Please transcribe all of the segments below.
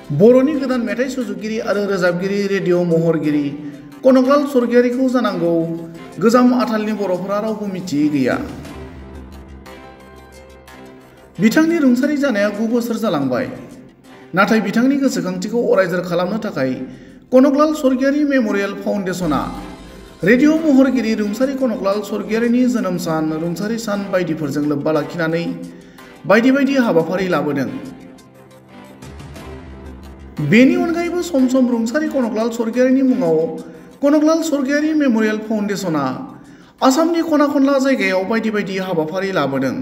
बर'नि गोदान मेथाइ सुजुगिरि आरो रोजाबगिरि रेडिअ महरगिरि कनकलाल स्वर्गियारिखौ जानांगौ गोजाम आथालनि बर'फोरा रावबो मिथियै गैया। बिथांनि रुंसारि जानाया 9 बोसोर जालांबाय। नाथाय बिथांनि गोसोखांथिखौ अरायजोर खालामनो थाखाय कनकलाल स्वर्गियारि मेम'रियेल फाउन्डेशना रेडिअ महरगिरि रुंसारि कनकलाल स्वर्गियारिनि जोनोम सान, रुंसारि सान बायदिफोरजों लोब्बा लाखिनानै बायदि बायदि हाबाफारि लाबोदों। बेनि अनगायैबो सम सम रुंसारि कनकलाल स्वर्गियारिनि मुङाव कनकलाल स्वर्गियारि मेम'रियेल फाउन्डेशना आसामनि खना खनला जायगायाव बायदि बायदि हाबाफारि लाबोदों।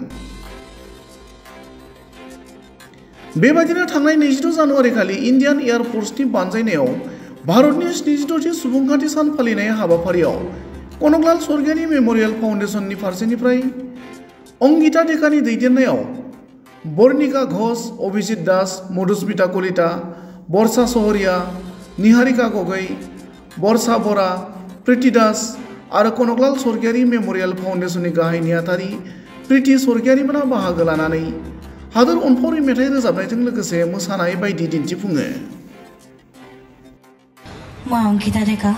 बेबादिनो थांनाय 26 जानुवारि खालि इन्डियान एयार फर्सनि बानजायनायाव भारतनि 76थि सुबुंखान्थि सान फालिनाय हाबाफारियाव कनकलाल स्वर्गियारि मेम'रियेल फाउन्डेशननि फारसेनिफ्राय अंगिता डेकानि दैदेननायाव बर्निका घोष, अभिजित दास, मधुस्मिता कलिता, बर्षा सहरिया, निहारिका गगৈ, बर्षा बरा, प्रीति दास आरो कनकलाल स्वर्गियारि मेम'रियेल फाउन्डेशननि गाहाय नेहाथारि प्रीति स्वर्गियारिमोना बाहागो लानानै हादोर अनफावरि मेथाइ रोजाबनायजों लोगोसे मोसानाय बायदि दिन्थिफुङो। মই অংকিতা ডেকা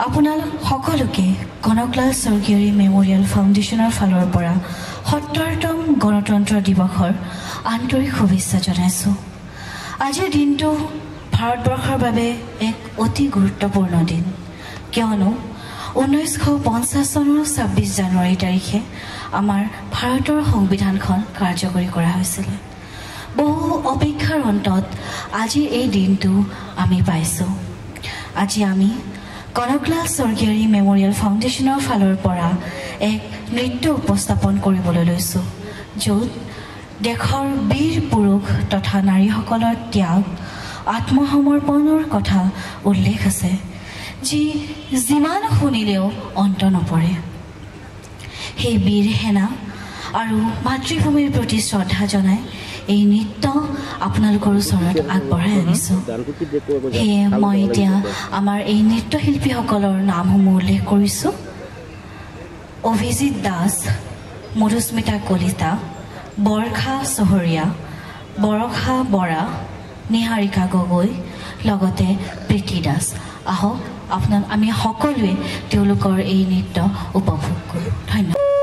আপোনালোক সকলোকে কনকলাল স্বৰ্গীয়াৰী মেম'ৰিয়েল ফাউণ্ডেশ্যনৰ ফালৰ পৰা ৭০তম গণতন্ত্ৰ দিৱসৰ আন্তৰিক শুভেচ্ছা জনাইছোঁ। আজিৰ দিনটো ভাৰতবৰ্ষৰ বাবে এক অতি গুৰুত্বপূৰ্ণ দিন, কিয়নো 1950 চনৰ 26 জানুৱাৰী তাৰিখে আমাৰ ভাৰতৰ সংবিধানখন কাৰ্যকৰী কৰা হৈছিল। বহু অপেক্ষাৰ অন্তত আজি এই দিনটো আমি পাইছোঁ। আজি আমি কনকলাল স্বৰ্গীয়াৰী মেম'ৰিয়েল ফাউণ্ডেশ্যনৰ ফালৰ পৰা এক নৃত্য উপস্থাপন কৰিবলৈ লৈছোঁ, য'ত দেশৰ বীৰ পুৰুষ তথা নাৰীসকলৰ ত্যাগ, আত্মসমৰ্পণৰ কথা উল্লেখ আছে, যি যিমান শুনিলেও অন্ত নপৰে। সেই বীৰ সেনা আৰু মাতৃভূমিৰ প্ৰতি শ্ৰদ্ধা জনাই এই নৃত্য আপোনালোকৰ ওচৰত আগবঢ়াই আনিছোঁ। সেয়ে মই এতিয়া আমাৰ এই নৃত্যশিল্পীসকলৰ নামসমূহ উল্লেখ কৰিছোঁ। অভিজিত দাস, মধুস্মিতা কলিতা, বৰ্ষা চহৰীয়া, বৰষা বৰা, নিহাৰিকা গগৈ, লগতে প্ৰীতি দাস। আহক আমি সকলোৱে তেওঁলোকৰ এই নৃত্য উপভোগ কৰোঁ। ধন্যবাদ।